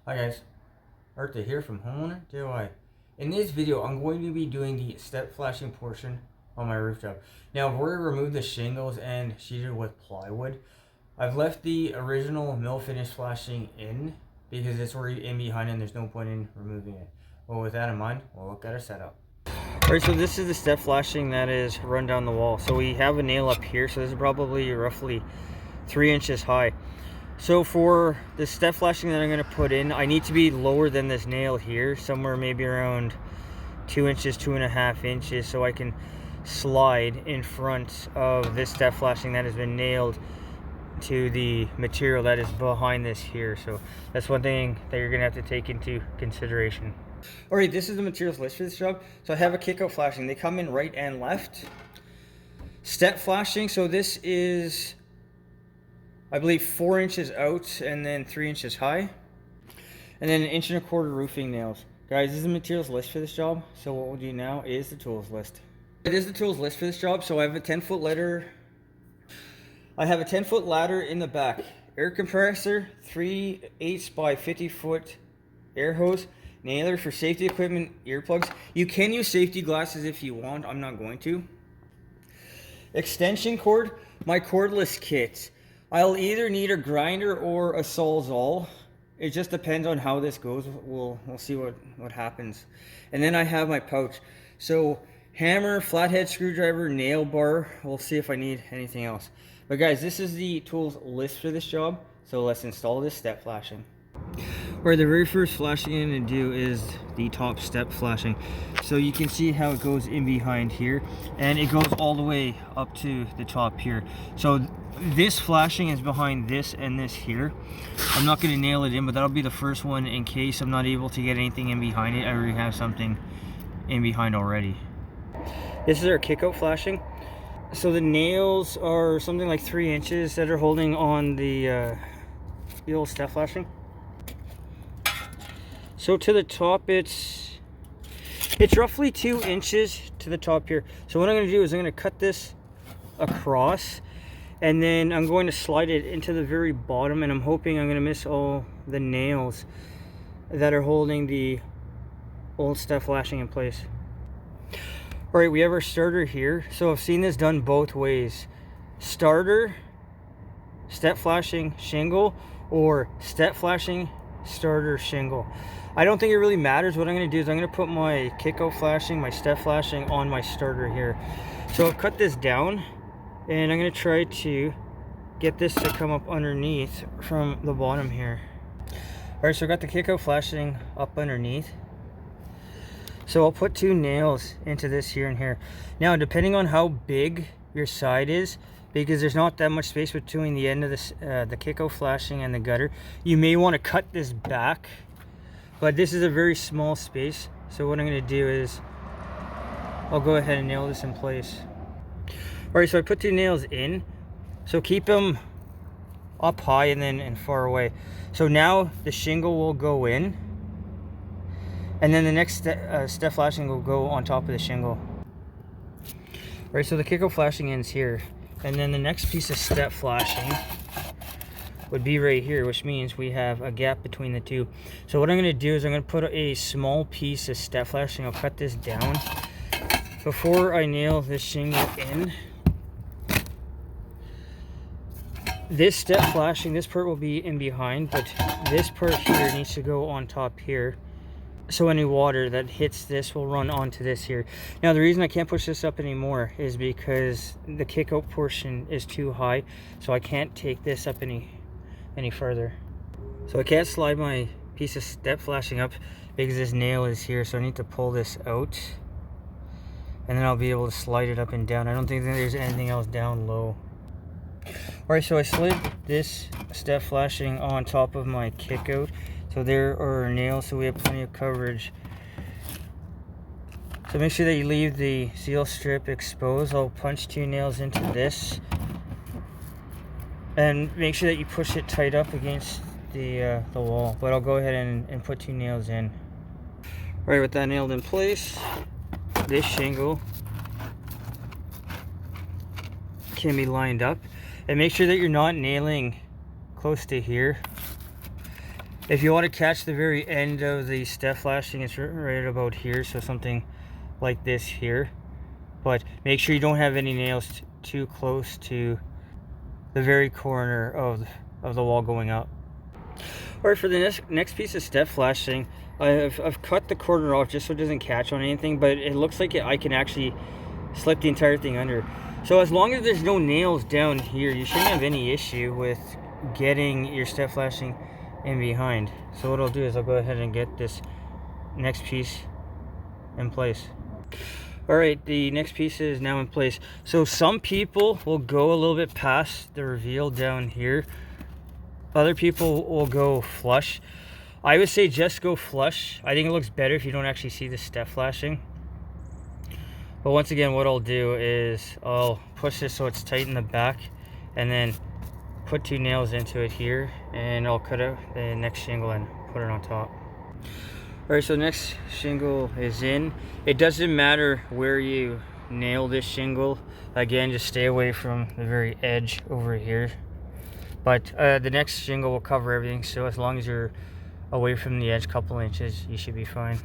Hi guys, Arthur here from Homeowner DIY. In this video, I'm going to be doing the step flashing portion on my roof job. Now, I've already removed the shingles and sheeted with plywood. I've left the original mill finish flashing in because it's already in behind and there's no point in removing it. Well, with that in mind, we'll look at our setup. Alright, so this is the step flashing that is run down the wall. So we have a nail up here, so this is probably roughly 3 inches high. So for the step flashing that I'm going to put in, I need to be lower than this nail here, somewhere maybe around 2 inches, 2.5 inches, so I can slide in front of this step flashing that has been nailed to the material that is behind this here. So that's one thing that you're going to have to take into consideration. Alright, this is the materials list for this job. So I have a kick-out flashing. They come in right and left. Step flashing, so this is, I believe, 4 inches out and then 3 inches high. And then 1.25 inch roofing nails. Guys, this is the materials list for this job. So what we'll do now is the tools list. It is the tools list for this job. So I have a 10-foot ladder. I have a 10-foot ladder in the back. Air compressor, 3/8 by 50-foot air hose. Nailer for safety equipment, earplugs. You can use safety glasses if you want. I'm not going to. Extension cord, my cordless kit. I'll either need a grinder or a Sawzall. It just depends on how this goes. We'll see what happens. And then I have my pouch. So hammer, flathead screwdriver, nail bar. We'll see if I need anything else. But guys, this is the tools list for this job. So let's install this step flashing. Alright, the very first flashing I'm going to do is the top step flashing. So you can see how it goes in behind here, and it goes all the way up to the top here. So this flashing is behind this and this here. I'm not going to nail it in, but that'll be the first one in case I'm not able to get anything in behind it. I already have something in behind already. This is our kick-out flashing. So the nails are something like 3 inches that are holding on the old step flashing. So to the top, it's roughly 2 inches to the top here. So what I'm going to do is I'm going to cut this across, and then I'm going to slide it into the very bottom, and I'm hoping I'm going to miss all the nails that are holding the old step flashing in place. Alright, we have our starter here. So I've seen this done both ways. Starter, step flashing shingle, or step flashing starter shingle. I don't think it really matters. What I'm going to do is I'm going to put my kick-out flashing, my step flashing on my starter here. So I'll cut this down, and I'm going to try to get this to come up underneath from the bottom here. Alright, so I got the kick-out flashing up underneath. So I'll put 2 nails into this here and here. Now, depending on how big your side is, because there's not that much space between the end of this, the kick-out flashing and the gutter, you may want to cut this back. But this is a very small space, so what I'm going to do is I'll go ahead and nail this in place. Alright, so I put 2 nails in, so keep them up high and then far away. So now the shingle will go in, and then the next step flashing will go on top of the shingle. Alright, so the kick-out flashing ends here, and then the next piece of step flashing would be right here, which means we have a gap between the two. So what I'm going to do is I'm going to put a small piece of step flashing. I'll cut this down before I nail this shingle in. This step flashing, this part will be in behind, but this part here needs to go on top here. So any water that hits this will run onto this here. Now the reason I can't push this up anymore is because the kick-out portion is too high, so I can't take this up any further. So I can't slide my piece of step flashing up because this nail is here, so I need to pull this out, and then I'll be able to slide it up and down. I don't think there's anything else down low. Alright, so I slid this step flashing on top of my kick out. So there are our nails, so we have plenty of coverage. So make sure that you leave the seal strip exposed. I'll punch 2 nails into this, and make sure that you push it tight up against the wall. But I'll go ahead and put 2 nails in. Alright, with that nailed in place, this shingle can be lined up. And make sure that you're not nailing close to here. If you want to catch the very end of the step flashing, it's right about here, so something like this here. But make sure you don't have any nails too close to the very corner of the wall going up. Alright, for the next piece of step flashing, I've cut the corner off just so it doesn't catch on anything, but it looks like I can actually slip the entire thing under. So as long as there's no nails down here, you shouldn't have any issue with getting your step flashing in behind. So what I'll do is I'll go ahead and get this next piece in place. Alright, the next piece is now in place. So some people will go a little bit past the reveal down here. Other people will go flush. I would say just go flush. I think it looks better if you don't actually see the step flashing. But once again, what I'll do is I'll push this so it's tight in the back, and then put 2 nails into it here, and I'll cut out the next shingle and put it on top. Alright, so next shingle is in. It doesn't matter where you nail this shingle. Again, just stay away from the very edge over here. But the next shingle will cover everything, so as long as you're away from the edge a couple inches, you should be fine.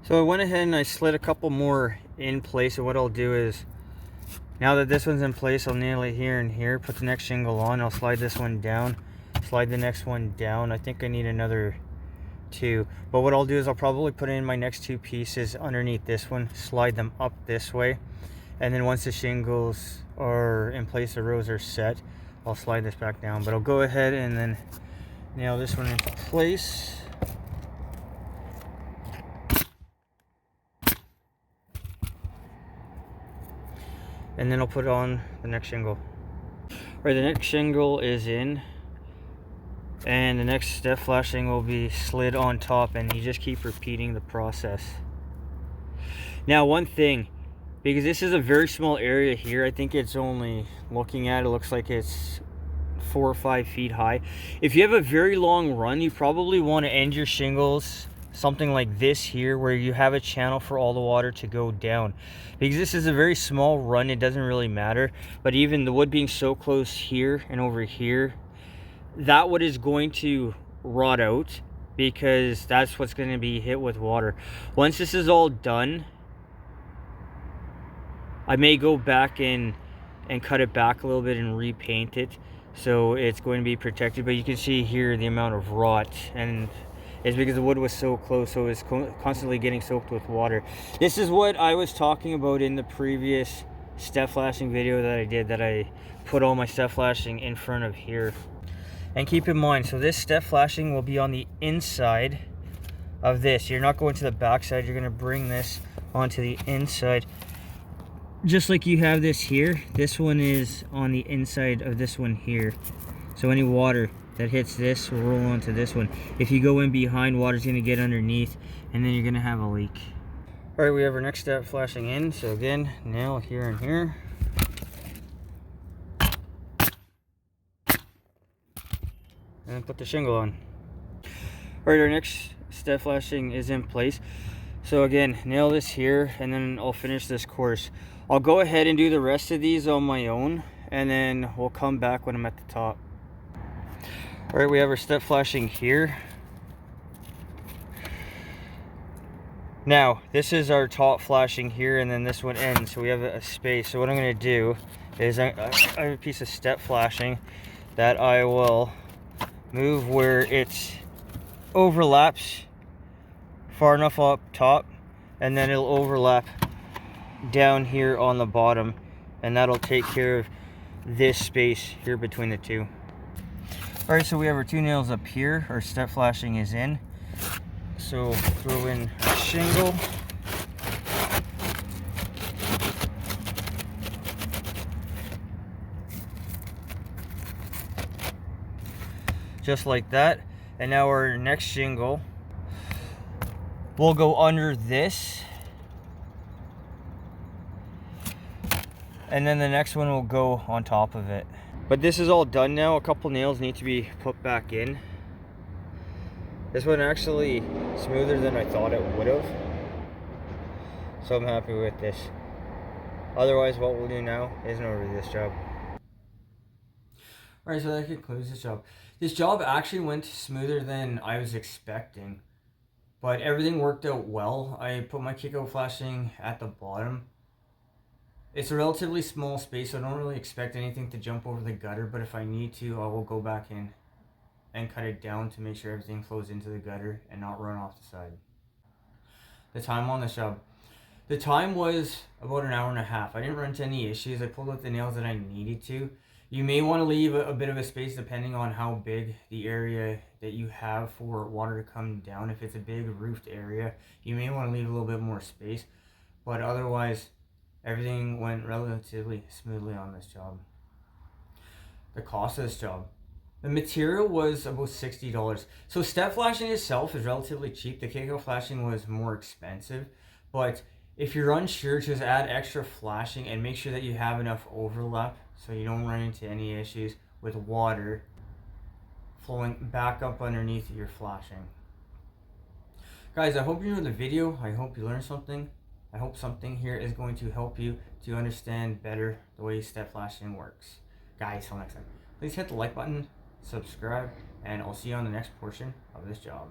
So I went ahead and I slid a couple more in place, and what I'll do is, now that this one's in place, I'll nail it here and here, put the next shingle on, I'll slide this one down, slide the next one down. I think I need another 2, but what I'll do is I'll probably put in my next 2 pieces underneath this one, slide them up this way, and then once the shingles are in place, the rows are set, I'll slide this back down. But I'll go ahead and then nail this one into place. And then I'll put on the next shingle. Alright, the next shingle is in, and the next step flashing will be slid on top, and you just keep repeating the process. Now, one thing, because this is a very small area here, I think it's only, looking at it, looks like it's 4 or 5 feet high. If you have a very long run, you probably want to end your shingles something like this here, where you have a channel for all the water to go down. Because this is a very small run, it doesn't really matter. But even the wood being so close here and over here, that wood is going to rot out, because that's what's going to be hit with water. Once this is all done, I may go back and cut it back a little bit and repaint it, so it's going to be protected. But you can see here the amount of rot, and it's because the wood was so close, so it's constantly getting soaked with water. This is what I was talking about in the previous step flashing video that I did, that I put all my step flashing in front of here. And keep in mind, so this step flashing will be on the inside of this. You're not going to the back side, you're going to bring this onto the inside. Just like you have this here, this one is on the inside of this one here. So any water that hits this will roll onto this one. If you go in behind, water's going to get underneath, and then you're going to have a leak. Alright, we have our next step flashing in. So again, nail here and here. And then put the shingle on. Alright, our next step flashing is in place. So again, nail this here, and then I'll finish this course. I'll go ahead and do the rest of these on my own, and then we'll come back when I'm at the top. Alright, we have our step flashing here. Now, this is our top flashing here, and then this one ends, so we have a space. So what I'm going to do is I have a piece of step flashing that I will move where it overlaps far enough up top, and then it'll overlap down here on the bottom, and that'll take care of this space here between the two. Alright, so we have our 2 nails up here. Our step flashing is in. So throw in a shingle. Just like that. And now our next shingle will go under this. And then the next one will go on top of it. But this is all done now. A couple nails need to be put back in. This one actually smoother than I thought it would have, so I'm happy with this. Otherwise, what we'll do now is an over this job. Alright, so that concludes this job. This job actually went smoother than I was expecting, but everything worked out well. I put my kickout flashing at the bottom. It's a relatively small space, so I don't really expect anything to jump over the gutter, but if I need to, I will go back in and cut it down to make sure everything flows into the gutter and not run off the side. The time on this job. The time was about an hour and a half. I didn't run into any issues. I pulled out the nails that I needed to. You may want to leave a bit of a space depending on how big the area that you have for water to come down. If it's a big roofed area, you may want to leave a little bit more space. But otherwise, everything went relatively smoothly on this job. The cost of this job. The material was about $60. So step flashing itself is relatively cheap. The kickout flashing was more expensive. But if you're unsure, just add extra flashing and make sure that you have enough overlap so you don't run into any issues with water flowing back up underneath your flashing. Guys, I hope you enjoyed the video. I hope you learned something. I hope something here is going to help you to understand better the way step flashing works. Guys, till next time, please hit the like button, subscribe, and I'll see you on the next portion of this job.